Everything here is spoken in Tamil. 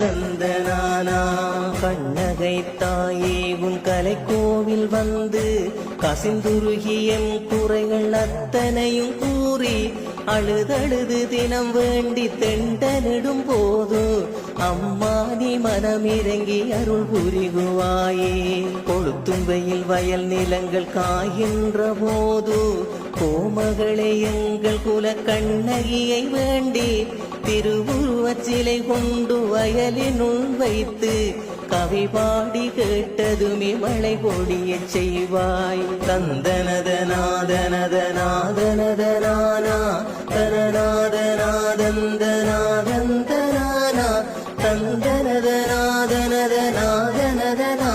தந்தனானா. கண்ணகை தாயே உன் கலைக்கோவில் வந்து கசிந்துருகியம் குறைகள் அத்தனையும் கூறி அழுதழுது தினம் வேண்டி தெண்டனிடும் போது அம்மா நீ மனமிறங்கி அருள் புரிகுவாயே. கொளுத்தும் வெயில் வயல் நிலங்கள் காய்கின்ற போது கோமகளே எங்கள் குல கண்ணகியை வேண்டி திருவுருவச் சிலை கொண்டு வயலினுள் வைத்து கவி பாடி கேட்டதுமே மழை பொழிய செய்வாய். தந்தனதநாதனதநாதனதனானா தனநாதநாதந்தநாதந்தனானா தந்தனதநாதனதநாதனதனா